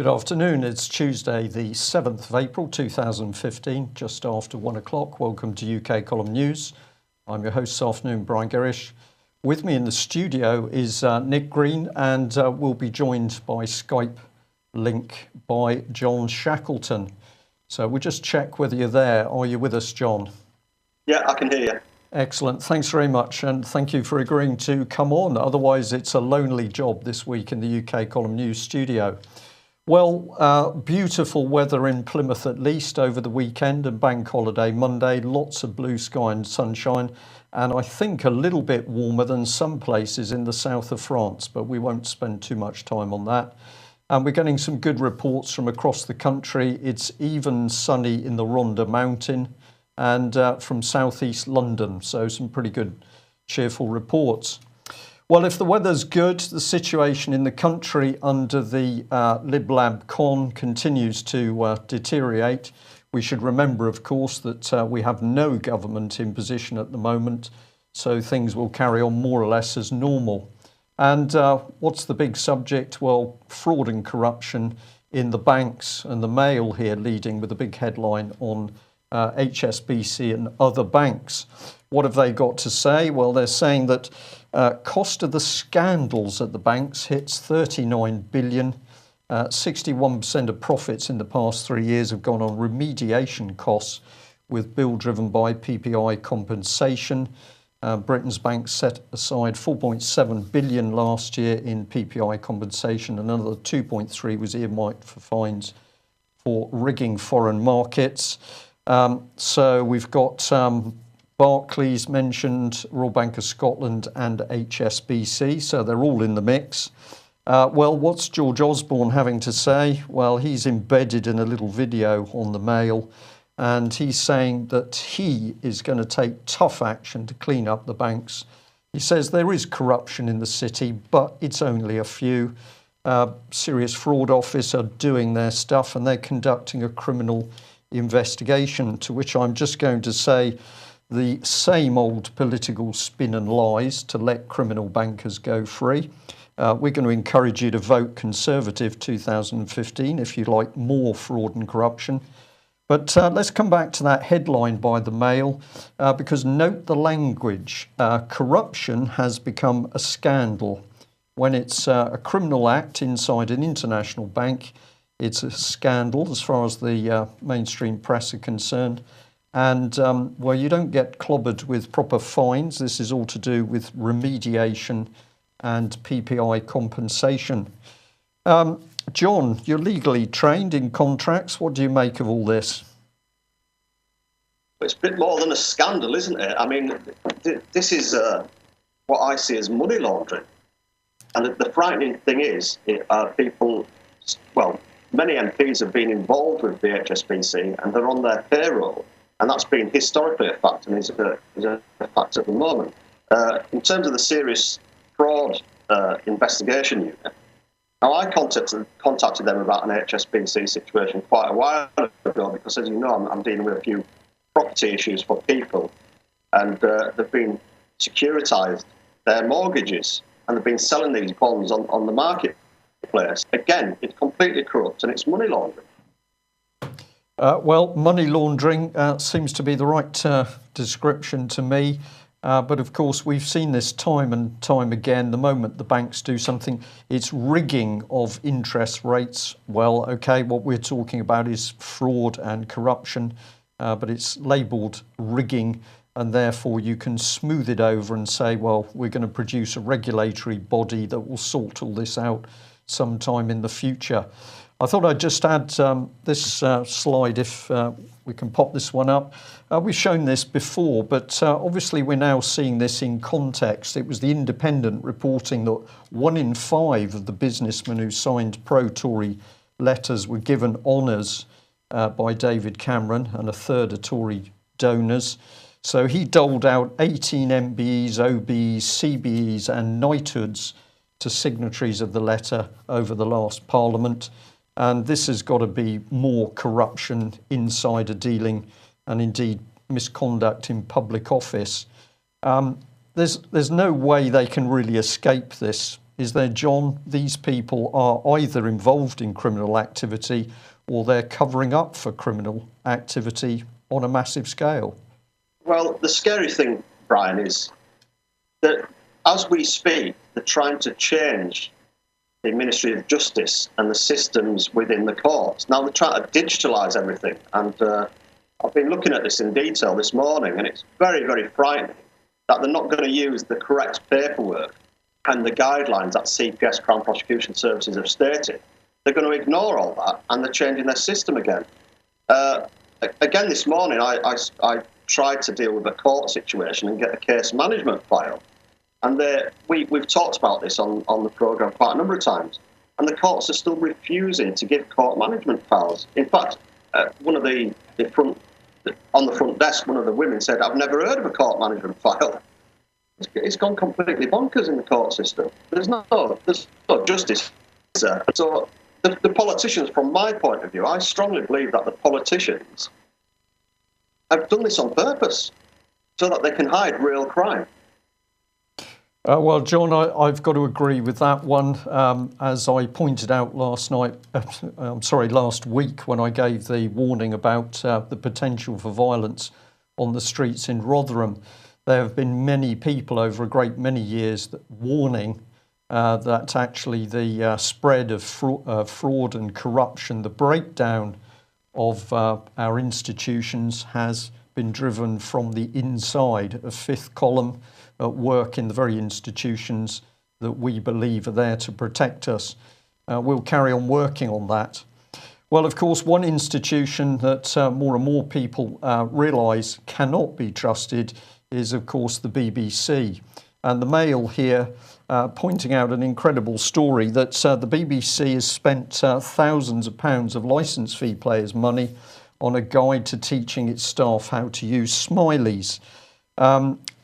Good afternoon. It's Tuesday, the 7th of April 2015, just after 1 o'clock. Welcome to UK Column News. I'm your host this afternoon, Brian Gerrish. With me in the studio is Nick Green, and we'll be joined by Skype link by John Shackleton. So we'll just check whether you're there. Are you with us, John? Yeah, I can hear you. Excellent. Thanks very much, and thank you for agreeing to come on. Otherwise, it's a lonely job this week in the UK Column News studio. Well, beautiful weather in Plymouth at least over the weekend and bank holiday Monday. Lots of blue sky and sunshine, and I think a little bit warmer than some places in the south of France, but we won't spend too much time on that. And we're getting some good reports from across the country. It's even sunny in the Rhondda Mountain and from southeast London, so some pretty good cheerful reports. Well, if the weather's good, the situation in the country under the Lib Lab Con continues to deteriorate. We should remember, of course, that we have no government in position at the moment, so things will carry on more or less as normal. And what's the big subject? Well, fraud and corruption in the banks, and the Mail here leading with a big headline on HSBC and other banks. What have they got to say? Well, they're saying that cost of the scandals at the banks hits 39 billion. 61% of profits in the past 3 years have gone on remediation costs, with bill driven by PPI compensation. Britain's banks set aside 4.7 billion last year in PPI compensation. Another 2.3 was earmarked for fines for rigging foreign markets. So we've got Barclays mentioned, Royal Bank of Scotland and HSBC, so they're all in the mix. Well, what's George Osborne having to say? Well, he's embedded in a little video on the Mail, and he's saying that he is going to take tough action to clean up the banks. He says there is corruption in the city, but it's only a few. Serious Fraud Office are doing their stuff, and they're conducting a criminal investigation, to which I'm just going to say the same old political spin and lies to let criminal bankers go free. We're going to encourage you to vote Conservative 2015 if you like more fraud and corruption. But let's come back to that headline by the Mail, because note the language. Corruption has become a scandal. When it's a criminal act inside an international bank, it's a scandal as far as the mainstream press are concerned. And well, you don't get clobbered with proper fines. This is all to do with remediation and PPI compensation. John, you're legally trained in contracts. What do you make of all this? It's a bit more than a scandal, isn't it? I mean, this is what I see as money laundering. And the frightening thing is, people, well, many MPs have been involved with the HSBC and they're on their payroll. And that's been historically a fact and is a fact at the moment. In terms of the serious fraud investigation unit, now I contacted them about an HSBC situation quite a while ago because, as you know, I'm dealing with a few property issues for people, and they've been securitized their mortgages and they've been selling these bonds on the marketplace. Again, it's completely corrupt and it's money laundering. Well, money laundering seems to be the right description to me. But of course, we've seen this time and time again. The moment the banks do something, it's rigging of interest rates. Well, OK, what we're talking about is fraud and corruption, but it's labelled rigging. And therefore, you can smooth it over and say, well, we're going to produce a regulatory body that will sort all this out sometime in the future. I thought I'd just add this slide, if we can pop this one up. We've shown this before, but obviously we're now seeing this in context. It was the Independent reporting that 1 in 5 of the businessmen who signed pro-Tory letters were given honours by David Cameron, and a third are Tory donors. So he doled out 18 MBEs, OBEs, CBEs and knighthoods to signatories of the letter over the last Parliament. And this has got to be more corruption, insider dealing, and indeed misconduct in public office. There's no way they can really escape this. is there, John? These people are either involved in criminal activity or they're covering up for criminal activity on a massive scale. Well, the scary thing, Brian, is that as we speak, they're trying to change the Ministry of Justice and the systems within the courts. Now they're trying to digitalise everything, and I've been looking at this in detail this morning, and it's very, very frightening that they're not going to use the correct paperwork and the guidelines that CPS, Crown Prosecution Services, have stated. They're going to ignore all that, and they're changing their system again. Again, this morning, I tried to deal with a court situation and get a case management file. And we've talked about this on the programme quite a number of times. And the courts are still refusing to give court management files. In fact, one of on the front desk, one of the women said, "I've never heard of a court management file." It's gone completely bonkers in the court system. There's no justice. So the politicians, from my point of view, I strongly believe that the politicians have done this on purpose so that they can hide real crime. Well, John, I've got to agree with that one. As I pointed out last week when I gave the warning about the potential for violence on the streets in Rotherham, there have been many people over a great many years warning that actually the spread of fraud and corruption, the breakdown of our institutions has been driven from the inside of Fifth Column, at work in the very institutions that we believe are there to protect us. We'll carry on working on that. Well, of course, one institution that more and more people realise cannot be trusted is, of course, the BBC. And the Mail here pointing out an incredible story that the BBC has spent thousands of pounds of licence fee payers' money on a guide to teaching its staff how to use smileys.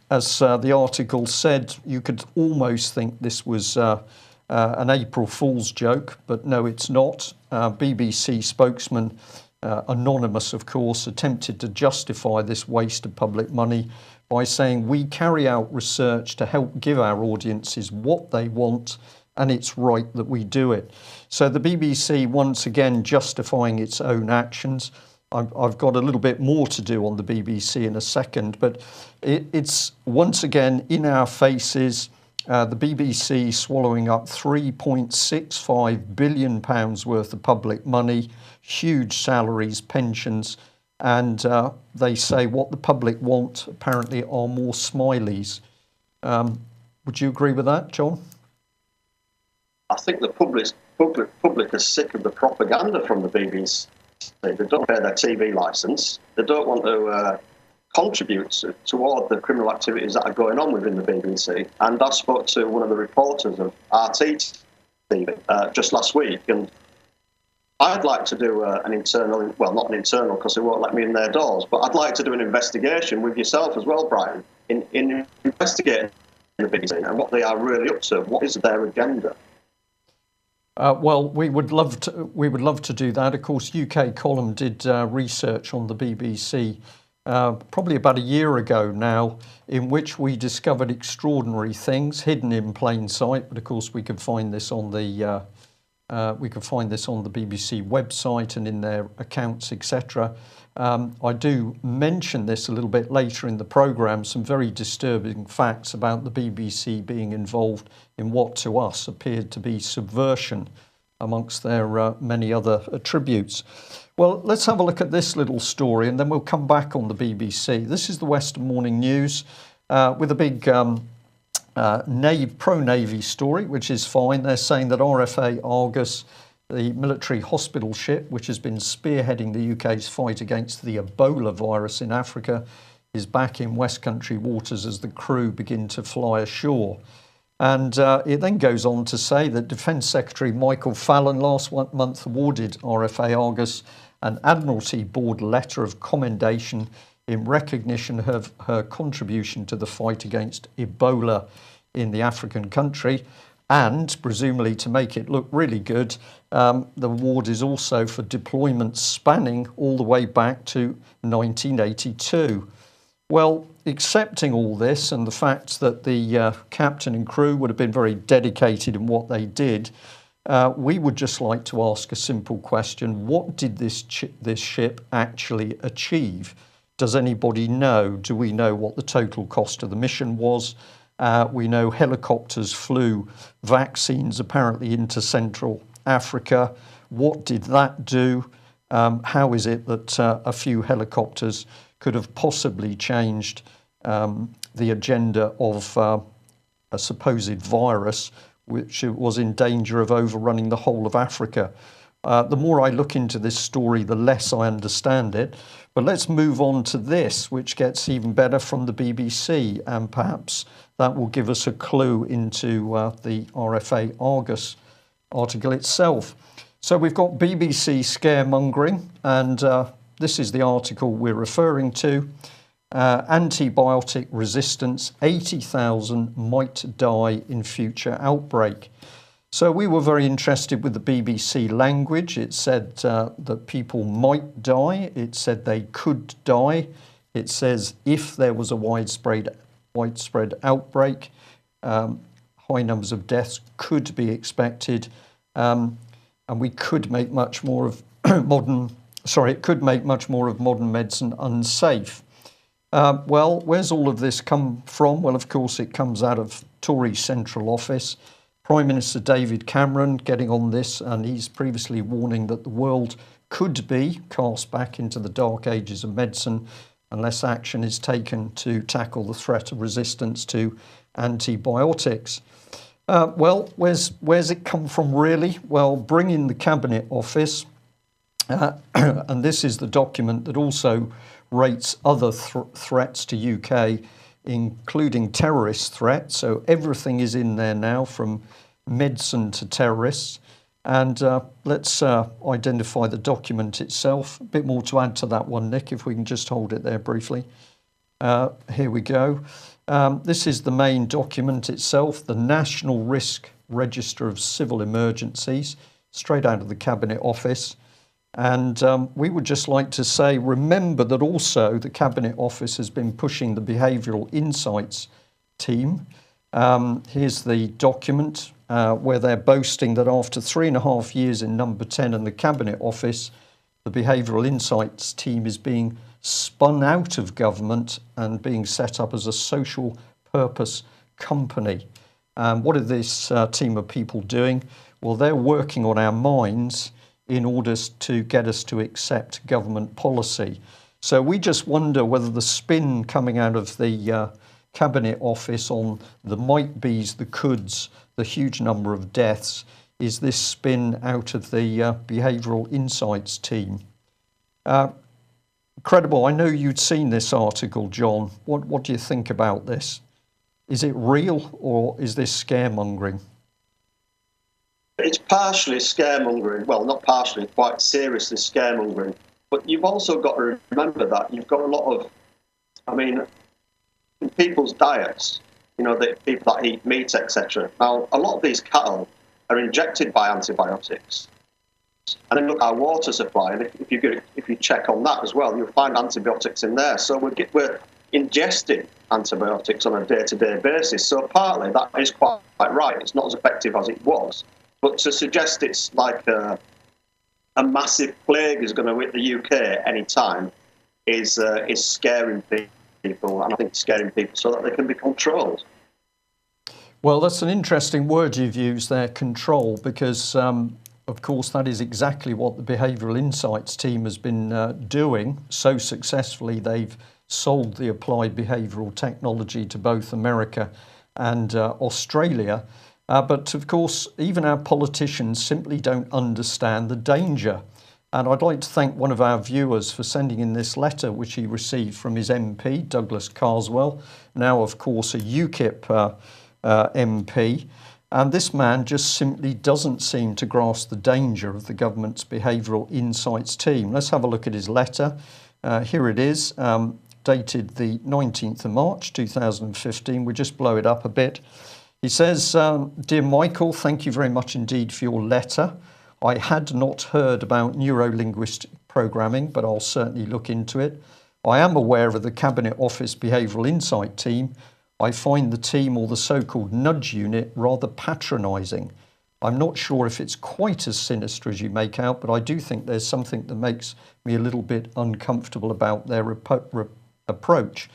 As the article said, you could almost think this was an April Fool's joke, but no, it's not. BBC spokesman, anonymous of course, attempted to justify this waste of public money by saying we carry out research to help give our audiences what they want, and it's right that we do it. So the BBC once again justifying its own actions. I've got a little bit more to do on the BBC in a second, but it's once again in our faces. The BBC swallowing up £3.65 billion worth of public money, huge salaries, pensions, and they say what the public want apparently are more smileys. Would you agree with that, John? I think the public are sick of the propaganda from the BBC. They don't pay their TV licence. They don't want to contribute toward the criminal activities that are going on within the BBC. And I spoke to one of the reporters of RT TV just last week, and I'd like to do an internal, well, not an internal because they won't let me in their doors, but I'd like to do an investigation with yourself as well, Brian, in investigating the BBC and what they are really up to. What is their agenda? Well, we would love to do that. Of course, UK Column did research on the BBC probably about a year ago now, in which we discovered extraordinary things hidden in plain sight. But of course, we could find this on the BBC website and in their accounts, etc. I do mention this a little bit later in the programme, some very disturbing facts about the BBC being involved in what to us appeared to be subversion amongst their many other attributes. Well, let's have a look at this little story and then we'll come back on the BBC. This is the Western Morning News with a big pro-Navy story, which is fine. They're saying that RFA Argus, the military hospital ship, which has been spearheading the UK's fight against the Ebola virus in Africa, is back in West Country waters as the crew begin to fly ashore. And it then goes on to say that Defence Secretary Michael Fallon last month awarded RFA Argus an Admiralty Board letter of commendation in recognition of her contribution to the fight against Ebola in the African country. And presumably to make it look really good, the award is also for deployments spanning all the way back to 1982. Well, accepting all this and the fact that the captain and crew would have been very dedicated in what they did, we would just like to ask a simple question. What did this ship actually achieve? Does anybody know? Do we know what the total cost of the mission was? We know helicopters flew vaccines apparently into Central Africa. What did that do? How is it that a few helicopters could have possibly changed the agenda of a supposed virus which was in danger of overrunning the whole of Africa? The more I look into this story, the less I understand it. But let's move on to this, which gets even better, from the BBC, and perhaps that will give us a clue into the RFA Argus article itself. So we've got BBC scaremongering, and this is the article we're referring to. Antibiotic resistance, 80,000 might die in future outbreak. So we were very interested with the BBC language. It said that people might die. It said they could die. It says if there was a widespread outbreak, high numbers of deaths could be expected, and we could make much more of it could make much more of modern medicine unsafe. Well, where's all of this come from? Well, of course, it comes out of Tory Central Office. Prime Minister David Cameron getting on this, and he's previously warning that the world could be cast back into the dark ages of medicine unless action is taken to tackle the threat of resistance to antibiotics. Well, where's it come from really? Well, bring in the Cabinet Office, and this is the document that also rates other threats to UK, including terrorist threats. So everything is in there now, from medicine to terrorists. And let's identify the document itself. A bit more to add to that one, Nick, if we can just hold it there briefly. Here we go. This is the main document itself, the National Risk Register of Civil Emergencies, straight out of the Cabinet Office. And we would just like to say, remember that also the Cabinet Office has been pushing the Behavioural Insights team. Here's the document where they're boasting that after 3.5 years in number 10 in the Cabinet Office, the Behavioural Insights team is being spun out of government and being set up as a social purpose company. What are this team of people doing? Well, they're working on our minds in order to get us to accept government policy. So we just wonder whether the spin coming out of the Cabinet Office on the might be's, the coulds, the huge number of deaths, is this spin out of the Behavioural Insights team. Credible, I know you'd seen this article, John. What do you think about this? Is it real, or is this scaremongering? It's partially scaremongering. Well, not partially, quite seriously scaremongering. But you've also got to remember that you've got a lot of, in people's diets, the people that eat meat, etc. Now, a lot of these cattle are injected by antibiotics. And then look, our water supply, and if you check on that as well, you'll find antibiotics in there. So we're ingesting antibiotics on a day-to-day basis. So partly that is quite right. It's not as effective as it was. But to suggest it's like a massive plague is going to hit the UK any time is scaring people, and I think scaring people so that they can be controlled. Well, that's an interesting word you've used there, control, because of course that is exactly what the Behavioural Insights team has been doing so successfully. They've sold the applied behavioural technology to both America and Australia. But of course, even our politicians simply don't understand the danger. And I'd like to thank one of our viewers for sending in this letter, which he received from his MP, Douglas Carswell, now, of course, a UKIP MP. And this man just simply doesn't seem to grasp the danger of the government's Behavioural Insights team. Let's have a look at his letter. Here it is, dated the 19th of March 2015. We'll just blow it up a bit. He says, Dear Michael, thank you very much indeed for your letter. I had not heard about neuro-linguistic programming, but I'll certainly look into it. I am aware of the Cabinet Office Behavioural Insight team. I find the team, or the so-called nudge unit, rather patronising. I'm not sure if it's quite as sinister as you make out, but I do think there's something that makes me a little bit uncomfortable about their approach.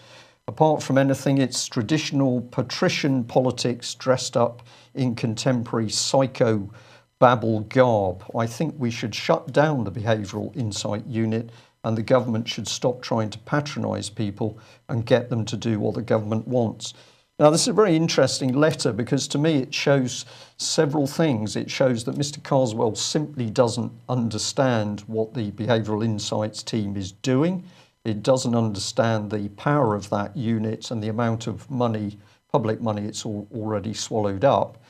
Apart from anything, it's traditional patrician politics dressed up in contemporary psycho-babble garb. I think we should shut down the Behavioural Insight Unit, and the government should stop trying to patronise people and get them to do what the government wants. Now, this is a very interesting letter because to me it shows several things. It shows that Mr. Carswell simply doesn't understand what the Behavioural Insights team is doing. It doesn't understand the power of that unit and the amount of money, public money, it's already swallowed up.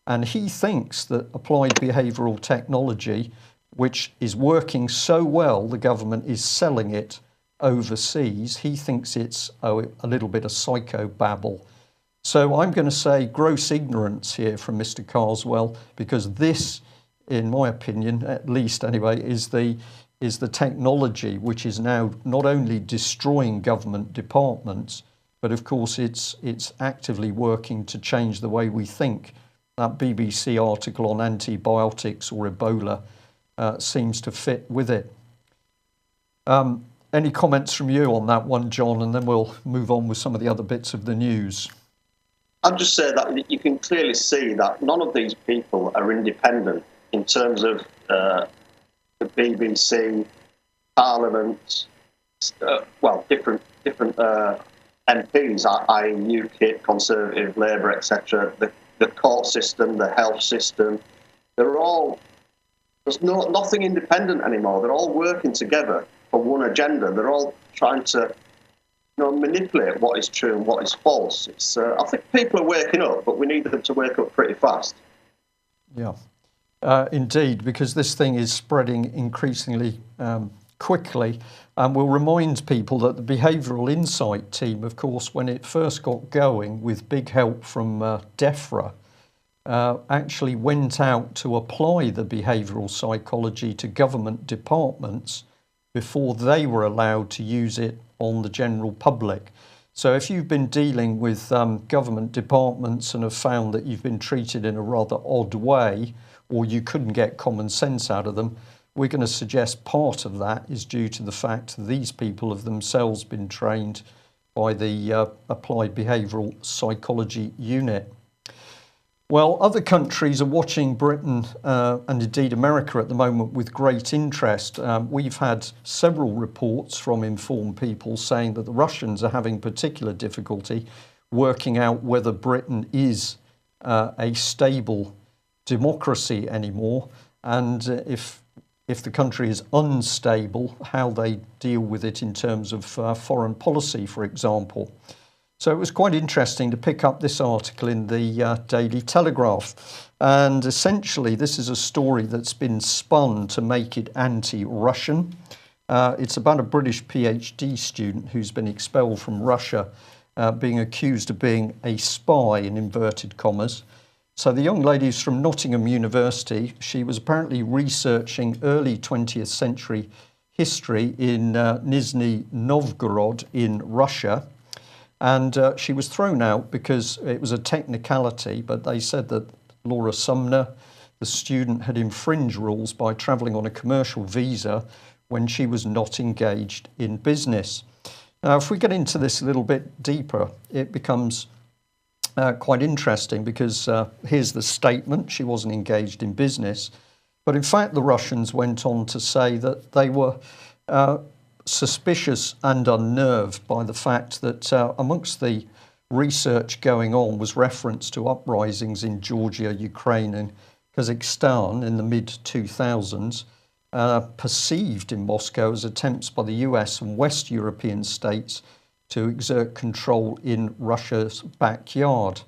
And he thinks that applied behavioural technology, which is working so well, the government is selling it overseas. He thinks it's a little bit of psychobabble. So I'm going to say gross ignorance here from Mr. Carswell, because this, in my opinion, at least anyway, is the technology which is now not only destroying government departments, but of course it's actively working to change the way we think. That BBC article on antibiotics or Ebola seems to fit with it. Any comments from you on that one, John, and then we'll move on with some of the other bits of the news. I'd just say that you can clearly see that none of these people are independent in terms of the BBC, Parliament, different MPs, i.e. UKIP, Conservative, Labour, etc., the court system, the health system. There's nothing independent anymore. They're all working together for one agenda. They're all trying to manipulate what is true and what is false. I think people are waking up, but we need them to wake up pretty fast. Yeah, indeed, because this thing is spreading increasingly quickly. And we'll remind people that the Behavioural Insight team, of course, when it first got going with big help from DEFRA, actually went out to apply the behavioural psychology to government departments before they were allowed to use it on the general public. So if you've been dealing with government departments and have found that you've been treated in a rather odd way, or you couldn't get common sense out of them, we're going to suggest part of that is due to the fact that these people have themselves been trained by the Applied Behavioural Psychology Unit. Well, other countries are watching Britain and indeed America at the moment with great interest. We've had several reports from informed people saying that the Russians are having particular difficulty working out whether Britain is a stable democracy anymore, and if the country is unstable, how they deal with it in terms of foreign policy, for example. So it was quite interesting to pick up this article in the Daily Telegraph. And essentially, this is a story that's been spun to make it anti-Russian. It's about a British PhD student who's been expelled from Russia, being accused of being a spy, in inverted commas. So the young lady is from Nottingham University. She was apparently researching early 20th century history in Nizhny Novgorod in Russia. And she was thrown out because it was a technicality, but they said that Laura Sumner, the student, had infringed rules by travelling on a commercial visa when she was not engaged in business. Now, if we get into this a little bit deeper, it becomes quite interesting because here's the statement: she wasn't engaged in business. But in fact, the Russians went on to say that they were suspicious and unnerved by the fact that amongst the research going on was reference to uprisings in Georgia, Ukraine and Kazakhstan in the mid-2000s, perceived in Moscow as attempts by the US and West European states to exert control in Russia's backyard.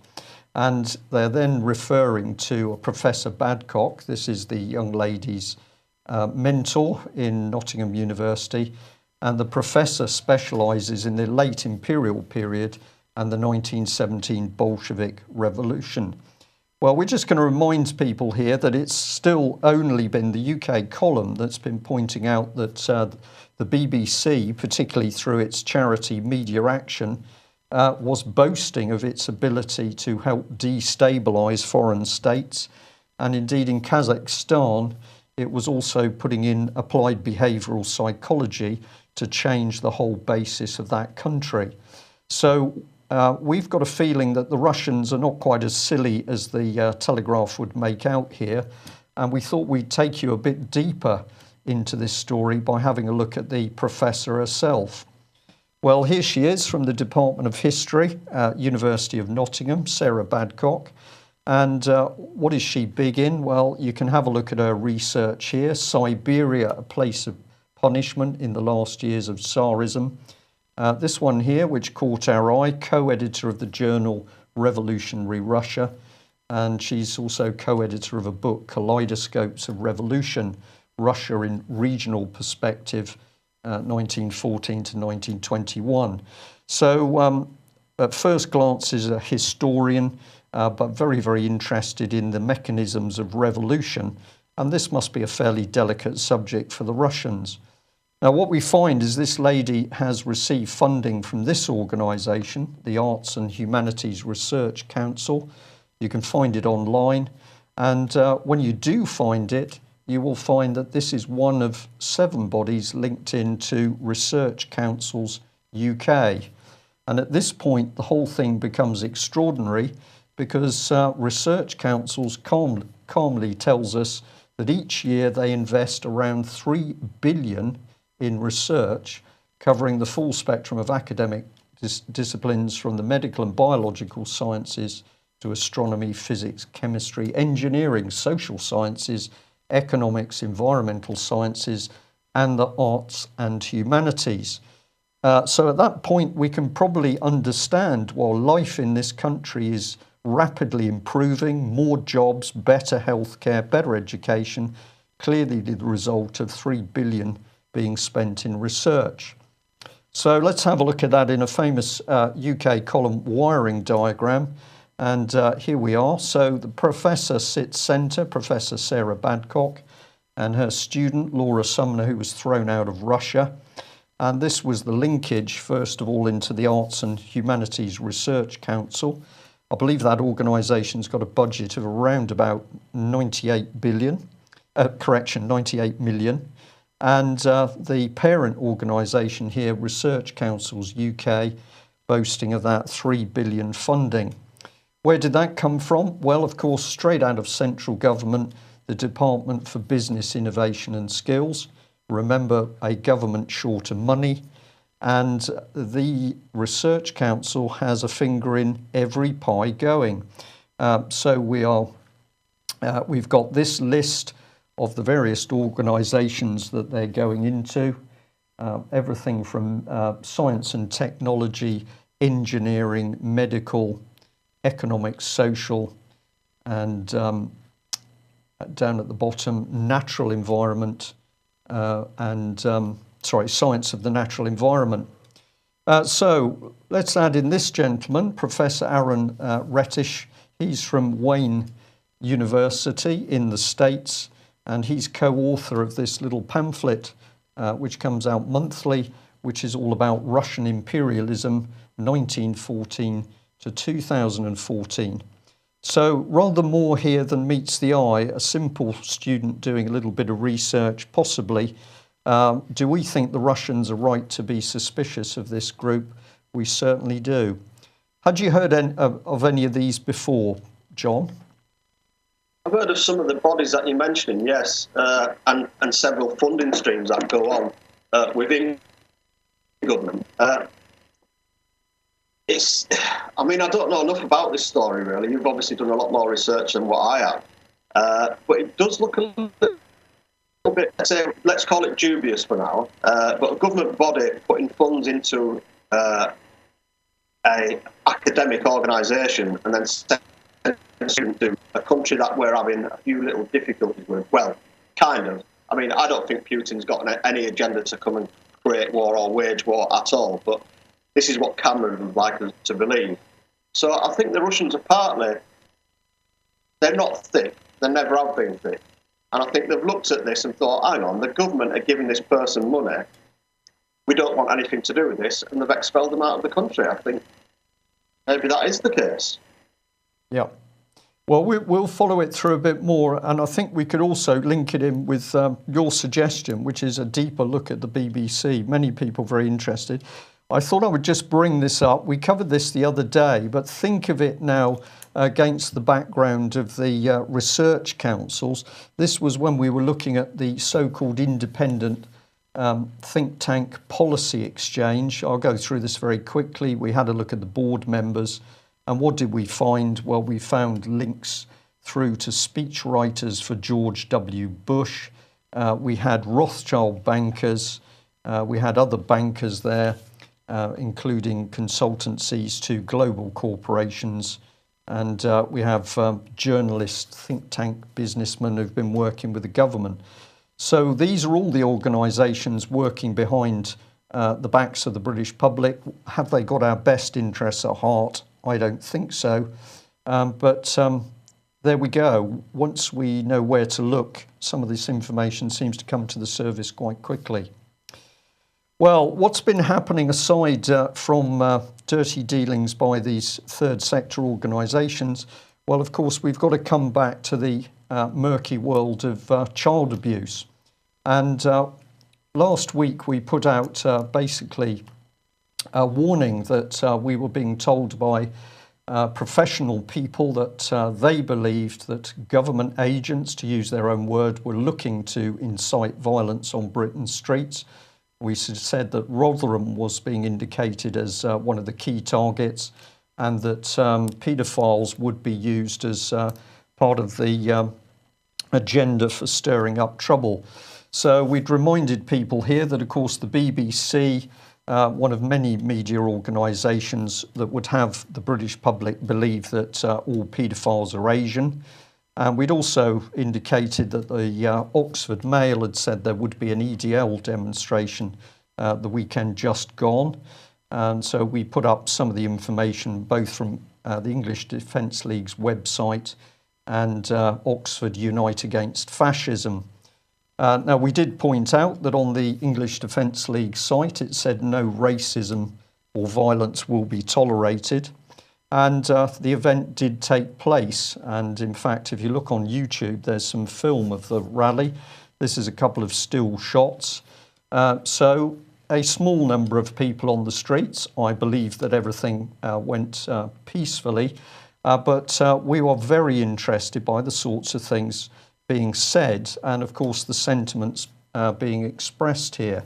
And they're then referring to Professor Babcock. This is the young lady's mentor in Nottingham University. And the professor specialises in the late imperial period and the 1917 Bolshevik Revolution. Well, we're just going to remind people here that it's still only been the UK column that's been pointing out that the BBC, particularly through its charity Media Action, was boasting of its ability to help destabilise foreign states. And indeed in Kazakhstan, it was also putting in applied behavioural psychology to change the whole basis of that country. So we've got a feeling that the Russians are not quite as silly as the Telegraph would make out here. And we thought we'd take you a bit deeper into this story by having a look at the professor herself. Well, here she is from the Department of History, University of Nottingham, Sarah Badcock. And what is she big in? Well, you can have a look at her research here. Siberia, a place of punishment in the last years of Tsarism. This one here, which caught our eye, co-editor of the journal Revolutionary Russia. And she's also co-editor of a book, Kaleidoscopes of Revolution, Russia in Regional Perspective, 1914 to 1921. So at first glance is a historian, but very, very interested in the mechanisms of revolution. And this must be a fairly delicate subject for the Russians. Now, what we find is this lady has received funding from this organisation, the Arts and Humanities Research Council. You can find it online. And when you do find it, you will find that this is one of 7 bodies linked into Research Councils UK. And at this point, the whole thing becomes extraordinary because Research Councils calmly tells us that each year they invest around 3 billion in research, covering the full spectrum of academic disciplines from the medical and biological sciences to astronomy, physics, chemistry, engineering, social sciences, economics, environmental sciences, and the arts and humanities. So at that point, we can probably understand while life in this country is rapidly improving, more jobs, better healthcare, better education, clearly the result of 3 billion being spent in research. So let's have a look at that in a famous UK column wiring diagram. And here we are. So the professor sits centre, Professor Sarah Badcock, and her student, Laura Sumner, who was thrown out of Russia. And this was the linkage, first of all, into the Arts and Humanities Research Council. I believe that organisation's got a budget of around about 98 million. And the parent organisation here, Research Councils UK, boasting of that 3 billion funding. Where did that come from? Well, of course, straight out of central government, the Department for Business Innovation and Skills. Remember, a government short of money. And the Research Council has a finger in every pie going. So we've got this list of the various organisations that they're going into, everything from science and technology, engineering, medical, economics, social, and down at the bottom, natural environment science of the natural environment. So let's add in this gentleman, Professor Aaron Rettish. He's from Wayne University in the States, and he's co-author of this little pamphlet, which comes out monthly, which is all about Russian imperialism, 1914 to 2014. So rather more here than meets the eye, a simple student doing a little bit of research, possibly. Do we think the Russians are right to be suspicious of this group? We certainly do. Had you heard of any of these before, John? I've heard of some of the bodies that you're mentioning, yes, and several funding streams that go on within government. I don't know enough about this story, really. You've obviously done a lot more research than what I have. But it does look a little bit, let's call it dubious for now. But a government body putting funds into a academic organisation and then to a country that we're having a few little difficulties with. Well, kind of. I mean, I don't think Putin's got any agenda to come and create war or wage war at all, but this is what Cameron would like us to believe. So I think the Russians are partly they're not thick. They never have been thick. And I think they've looked at this and thought, hang on, the government are giving this person money. We don't want anything to do with this, and they've expelled them out of the country. I think maybe that is the case. Yeah. Well, we'll follow it through a bit more, and I think we could also link it in with your suggestion, which is a deeper look at the BBC. Many people very interested. I thought I would just bring this up. We covered this the other day, but think of it now against the background of the research councils. This was when we were looking at the so-called independent think tank policy exchange. I'll go through this very quickly. We had a look at the board members. And what did we find? Well, we found links through to speechwriters for George W. Bush. We had Rothschild bankers. We had other bankers there, including consultancies to global corporations. And we have journalists, think tank businessmen who've been working with the government. So these are all the organisations working behind the backs of the British public. Have they got our best interests at heart? I don't think so. But there we go. Once we know where to look, some of this information seems to come to the surface quite quickly. Well, what's been happening aside from dirty dealings by these third sector organisations? Well, of course, we've got to come back to the murky world of child abuse. And last week we put out basically a warning that we were being told by professional people that they believed that government agents, to use their own word, were looking to incite violence on Britain's streets. We said that Rotherham was being indicated as one of the key targets, and that paedophiles would be used as part of the agenda for stirring up trouble. So we'd reminded people here that, of course, the BBC, one of many media organisations that would have the British public believe that all paedophiles are Asian. And we'd also indicated that the Oxford Mail had said there would be an EDL demonstration the weekend just gone. And so we put up some of the information both from the English Defence League's website and Oxford Unite Against Fascism. Now, we did point out that on the English Defence League site, it said no racism or violence will be tolerated. And the event did take place. And in fact, if you look on YouTube, there's some film of the rally. This is a couple of still shots. So a small number of people on the streets. I believe that everything went peacefully. But we were very interested by the sorts of things being said, and of course the sentiments being expressed here.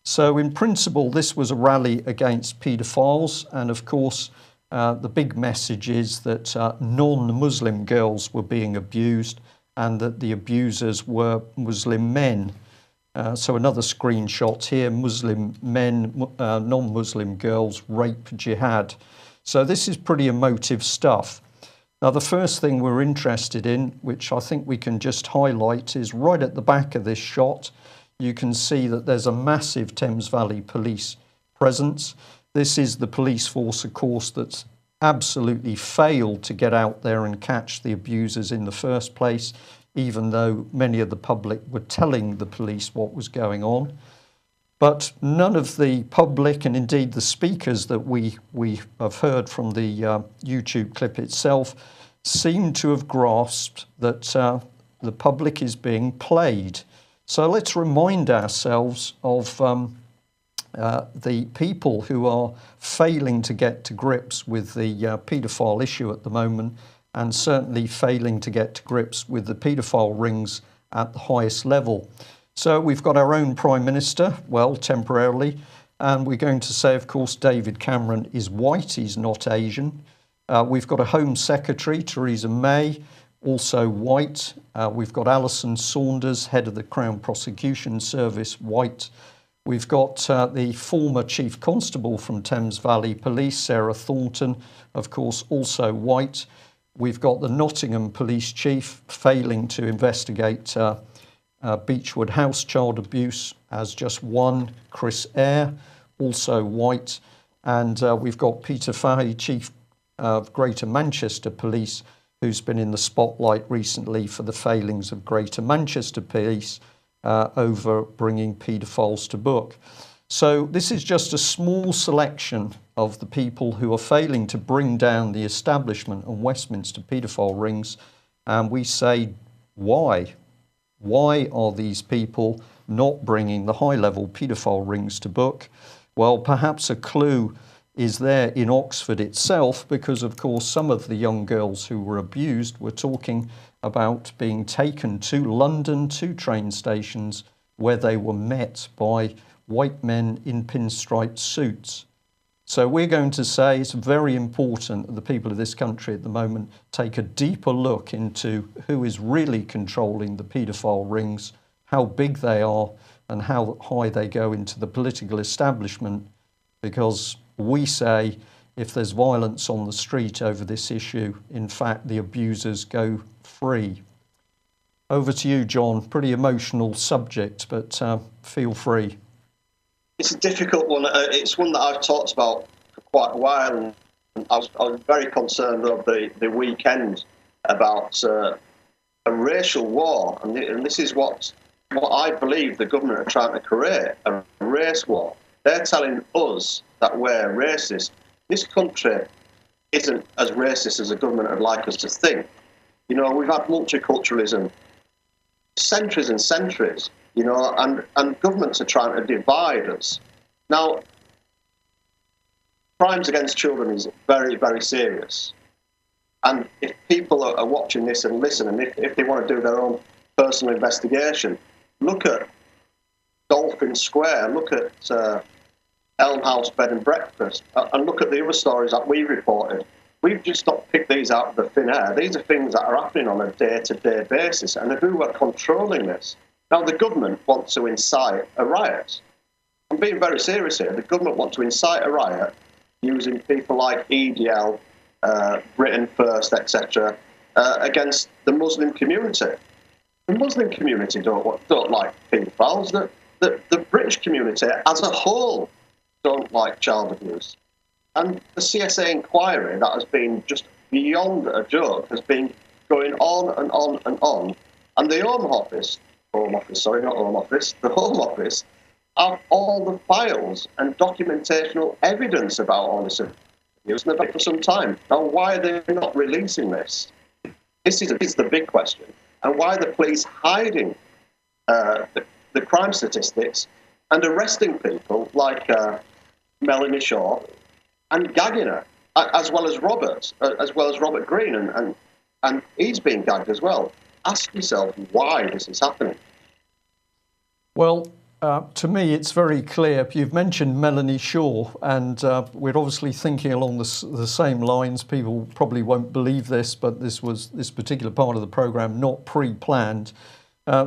So in principle, this was a rally against paedophiles, and of course the big message is that non-Muslim girls were being abused and that the abusers were Muslim men. So another screenshot here, Muslim men, non-Muslim girls rape jihad. So this is pretty emotive stuff. Now, the first thing we're interested in, which I think we can just highlight, is right at the back of this shot. You can see that there's a massive Thames Valley Police presence. This is the police force, of course, that's absolutely failed to get out there and catch the abusers in the first place, even though many of the public were telling the police what was going on. But none of the public, and indeed the speakers that we have heard from the YouTube clip itself, seem to have grasped that the public is being played. So let's remind ourselves of the people who are failing to get to grips with the paedophile issue at the moment, and certainly failing to get to grips with the paedophile rings at the highest level. So we've got our own Prime Minister, well, temporarily, and we're going to say, of course, David Cameron is white, he's not Asian. We've got a Home Secretary, Theresa May, also white. We've got Alison Saunders, head of the Crown Prosecution Service, white. We've got the former Chief Constable from Thames Valley Police, Sarah Thornton, of course, also white. We've got the Nottingham Police Chief failing to investigate Beechwood House child abuse as just one, Chris Eyre, also white. And we've got Peter Fahey, Chief of Greater Manchester Police, who's been in the spotlight recently for the failings of Greater Manchester Police over bringing paedophiles to book. So this is just a small selection of the people who are failing to bring down the establishment and Westminster paedophile rings. And we say, why? Why are these people not bringing the high-level paedophile rings to book? Well, perhaps a clue is there in Oxford itself, because of course some of the young girls who were abused were talking about being taken to London, to train stations, where they were met by white men in pinstripe suits. So we're going to say it's very important that the people of this country at the moment take a deeper look into who is really controlling the paedophile rings, how big they are, and how high they go into the political establishment, because we say if there's violence on the street over this issue, in fact, the abusers go free. Over to you, John. Pretty emotional subject, but feel free. It's a difficult one. It's one that I've talked about for quite a while. And I was very concerned over the weekend about a racial war. And this is what I believe the government are trying to create, a race war. They're telling us that we're racist. This country isn't as racist as the government would like us to think. You know, we've had multiculturalism centuries and centuries, you know, and governments are trying to divide us. Now, crimes against children is very, very serious. And if people are watching this and listen, and if they want to do their own personal investigation, look at Dolphin Square, look at Elm House Bed and Breakfast, and look at the other stories that we've reported. We've just not picked these out of the thin air. These are things that are happening on a day-to-day basis, and who are controlling this? Now, the government wants to incite a riot. I'm being very serious here. The government wants to incite a riot using people like EDL, Britain First, etc., against the Muslim community. The Muslim community don't like paedophiles. The British community as a whole don't like child abuse. And the CSA inquiry that has been just beyond a joke has been going on and on and on. And the Home Office have all the files and documentational evidence about all this abuse, and they've had for some time. Now, why are they not releasing this? This is the big question. And why are the police hiding the crime statistics and arresting people like Melanie Shaw and gagging her, as well as Robert Green, and he's being gagged as well. Ask yourself why this is happening. Well, to me, it's very clear. You've mentioned Melanie Shaw, and we're obviously thinking along the same lines. People probably won't believe this, but this particular part of the programme not pre-planned.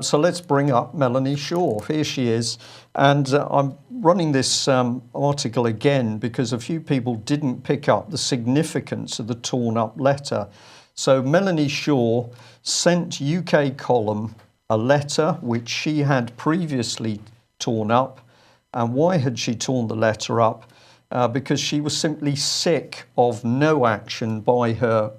So let's bring up Melanie Shaw. Here she is. And I'm running this article again because a few people didn't pick up the significance of the torn up letter. So Melanie Shaw sent UK Column a letter which she had previously torn up. And why had she torn the letter up? Because she was simply sick of no action by her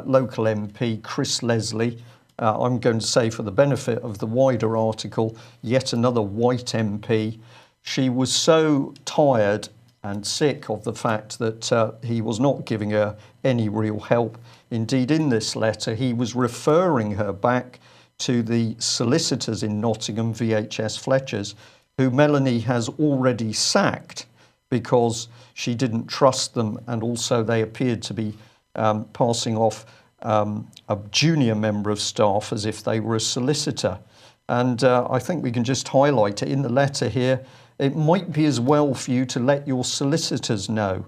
local MP, Chris Leslie. I'm going to say, for the benefit of the wider article, yet another white MP. She was so tired and sick of the fact that he was not giving her any real help. Indeed, in this letter, he was referring her back to the solicitors in Nottingham, VHS Fletchers, who Melanie has already sacked because she didn't trust them, and also they appeared to be passing off a junior member of staff as if they were a solicitor. And I think we can just highlight it in the letter here. It might be as well for you to let your solicitors know.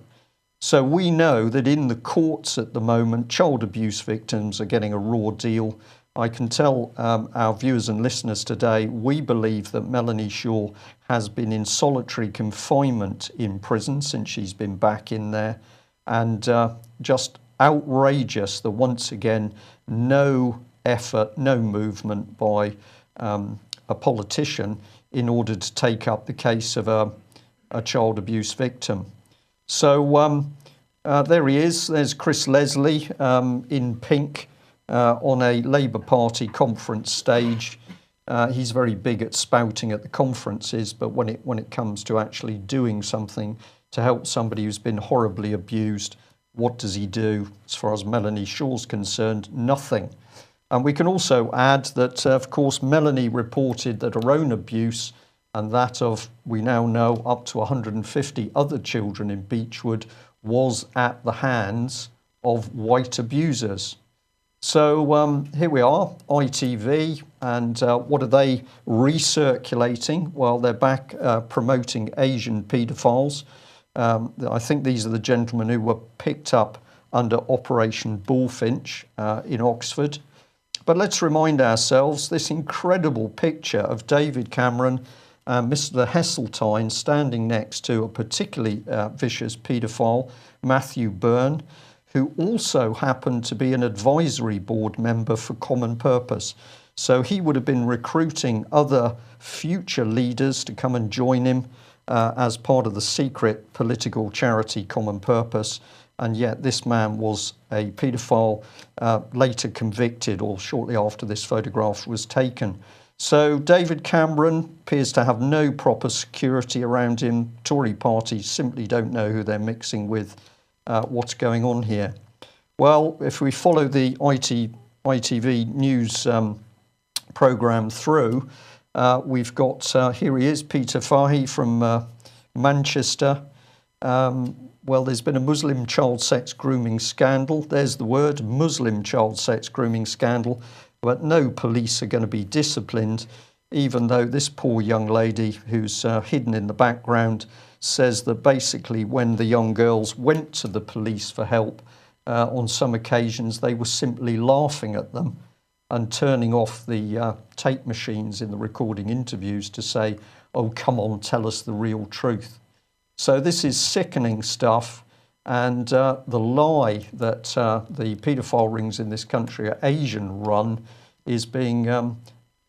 So we know that in the courts at the moment, child abuse victims are getting a raw deal. I can tell our viewers and listeners today, we believe that Melanie Shaw has been in solitary confinement in prison since she's been back in there. And just outrageous that once again, no effort, no movement by a politician in order to take up the case of a child abuse victim. So there he is. There's Chris Leslie in pink. on a Labour Party conference stage. He's very big at spouting at the conferences, but when it comes to actually doing something to help somebody who's been horribly abused, what does he do? As far as Melanie Shaw's concerned, nothing. And we can also add that, of course, Melanie reported that her own abuse and that of, we now know, up to 150 other children in Beechwood was at the hands of white abusers. So here we are, ITV, and what are they recirculating? Well, they're back promoting Asian paedophiles. I think these are the gentlemen who were picked up under Operation Bullfinch in Oxford. But let's remind ourselves this incredible picture of David Cameron and Mr. Heseltine standing next to a particularly vicious paedophile, Matthew Byrne, who also happened to be an advisory board member for Common Purpose. So he would have been recruiting other future leaders to come and join him as part of the secret political charity Common Purpose. And yet this man was a paedophile, later convicted, or shortly after this photograph was taken. So David Cameron appears to have no proper security around him. Tory parties simply don't know who they're mixing with. What's going on here? Well, if we follow the ITV news programme through, we've got, here he is, Peter Fahey from Manchester. Well, there's been a Muslim child sex grooming scandal. There's the word, Muslim child sex grooming scandal. But no police are going to be disciplined, even though this poor young lady who's hidden in the background says that basically when the young girls went to the police for help, on some occasions they were simply laughing at them and turning off the tape machines in the recording interviews to say, oh, come on, tell us the real truth. So this is sickening stuff, and the lie that the paedophile rings in this country are Asian run is being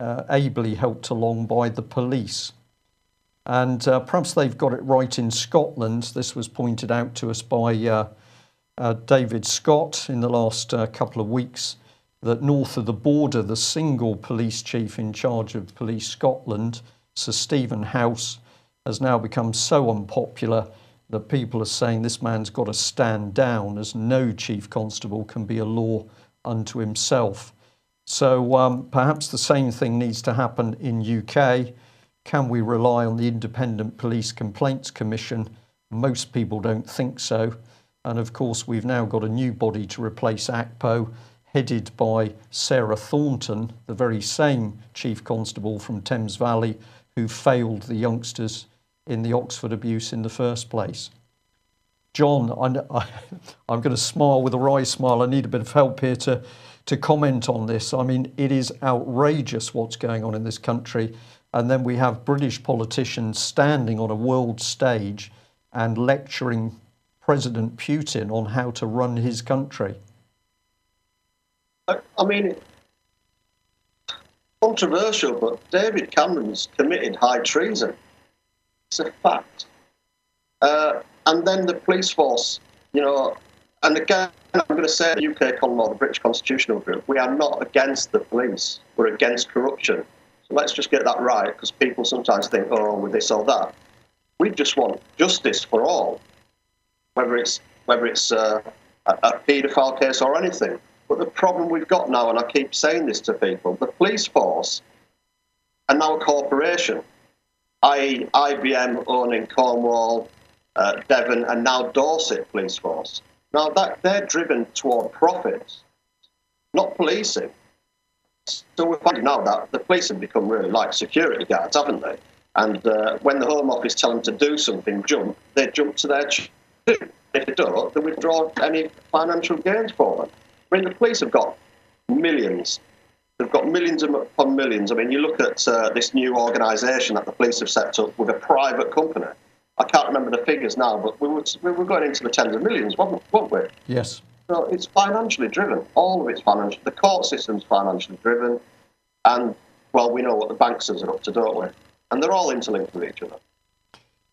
ably helped along by the police. And perhaps they've got it right in Scotland. This was pointed out to us by David Scott in the last couple of weeks, that north of the border, the single police chief in charge of Police Scotland, Sir Stephen House, has now become so unpopular that people are saying this man's got to stand down, as no chief constable can be a law unto himself. So perhaps the same thing needs to happen in UK. Can we rely on the Independent Police Complaints Commission? Most people don't think so. And of course, we've now got a new body to replace ACPO, headed by Sarah Thornton, the very same chief constable from Thames Valley who failed the youngsters in the Oxford abuse in the first place. John, I'm going to smile with a wry smile. I need a bit of help here to comment on this. I mean, it is outrageous what's going on in this country. And then we have British politicians standing on a world stage and lecturing President Putin on how to run his country. I mean, controversial, but David Cameron's committed high treason. It's a fact. And then the police force, you know, and again, I'm going to say the UK Common Law, the British Constitutional Group, we are not against the police. We're against corruption. So let's just get that right, because people sometimes think, oh, with this or that. We just want justice for all, whether it's a paedophile case or anything. But the problem we've got now, and I keep saying this to people, the police force are now a corporation, i.e. IBM owning Cornwall, Devon, and now Dorset police force. Now that they're driven toward profits, not policing. So we're finding now that the police have become really like security guards, haven't they? And when the Home Office tell them to do something, they jump to their tune. If they don't, they withdraw any financial gains for them. I mean, the police have got millions. They've got millions upon millions. I mean, you look at this new organisation that the police have set up with a private company. I can't remember the figures now, but we were going into the tens of millions, weren't we? Yes. So it's financially driven. All of it's financial. The court system's financially driven. And, well, we know what the banksters are up to, don't we? And they're all interlinked with each other.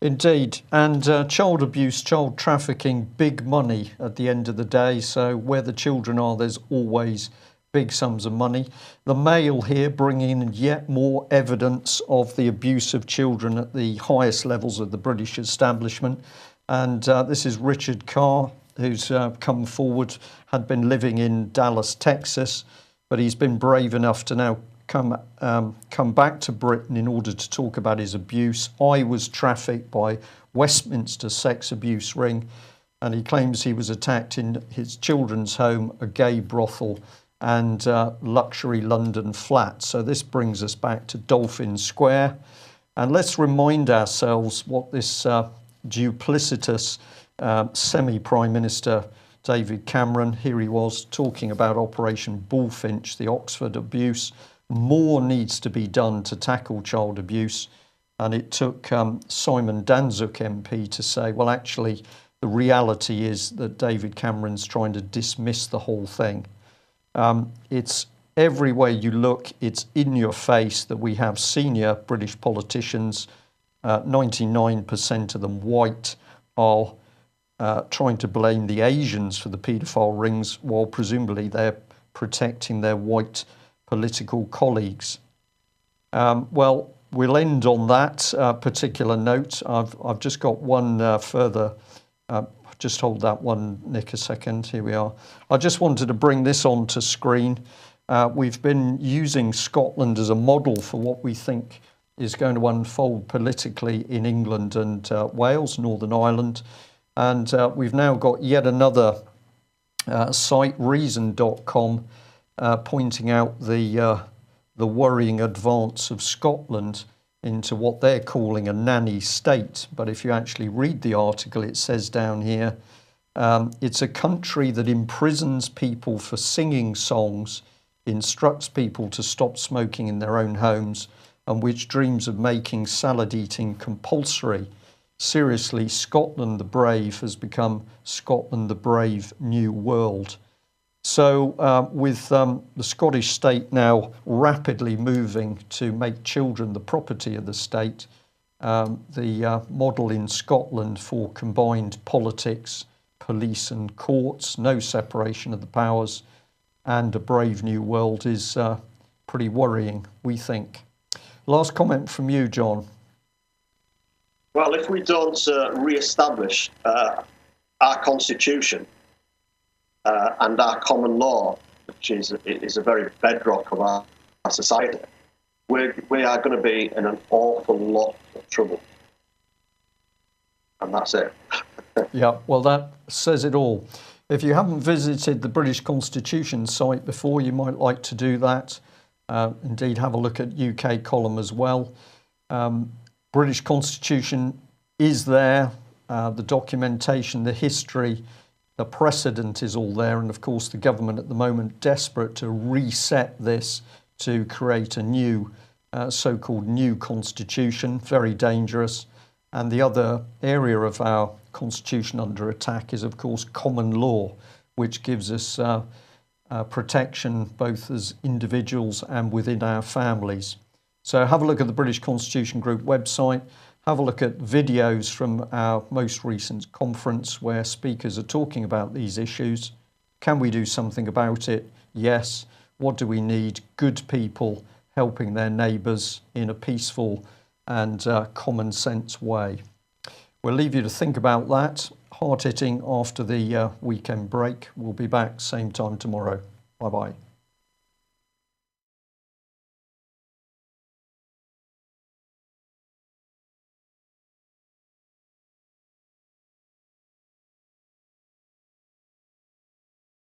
Indeed. And child abuse, child trafficking, big money at the end of the day. So where the children are, there's always big sums of money. The Mail here bringing in yet more evidence of the abuse of children at the highest levels of the British establishment. And this is Richard Carr, who's come forward, had been living in Dallas, Texas, but he's been brave enough to now come back to Britain in order to talk about his abuse. I was trafficked by Westminster sex abuse ring, and he claims he was attacked in his children's home, a gay brothel, and luxury London flat. So this brings us back to Dolphin Square. And let's remind ourselves what this duplicitous semi-Prime Minister David Cameron, here he was talking about Operation Bullfinch, the Oxford abuse. More needs to be done to tackle child abuse. And it took Simon Danczuk MP to say, well, actually, the reality is that David Cameron's trying to dismiss the whole thing. It's everywhere you look, it's in your face that we have senior British politicians, 99% of them white, are trying to blame the Asians for the paedophile rings, while presumably they're protecting their white political colleagues. Well, we'll end on that particular note. I've just got one further. Just hold that one, Nick, a second. Here we are. I just wanted to bring this onto screen. We've been using Scotland as a model for what we think is going to unfold politically in England and Wales, Northern Ireland. And we've now got yet another site, Reason.com, pointing out the worrying advance of Scotland into what they're calling a nanny state. But if you actually read the article, it says down here, it's a country that imprisons people for singing songs, instructs people to stop smoking in their own homes, and which dreams of making salad eating compulsory. Seriously, Scotland the Brave has become Scotland the Brave New World. So with the Scottish state now rapidly moving to make children the property of the state, the model in Scotland for combined politics, police and courts, no separation of the powers, and a brave new world is pretty worrying, we think. Last comment from you, John. Well, if we don't re-establish our constitution and our common law, which is a very bedrock of our society, we are going to be in an awful lot of trouble. And that's it. Yeah, well, that says it all. If you haven't visited the British Constitution site before, you might like to do that. Indeed, have a look at UK column as well. British Constitution is there. The documentation, the history, the precedent is all there. And of course, the government at the moment desperate to reset this to create a new so-called new constitution, very dangerous. And the other area of our constitution under attack is, of course, common law, which gives us protection both as individuals and within our families. So have a look at the British Constitution Group website. Have a look at videos from our most recent conference where speakers are talking about these issues. Can we do something about it? Yes. What do we need? Good people helping their neighbours in a peaceful and common sense way. We'll leave you to think about that. Hard hitting after the weekend break. We'll be back same time tomorrow. Bye-bye.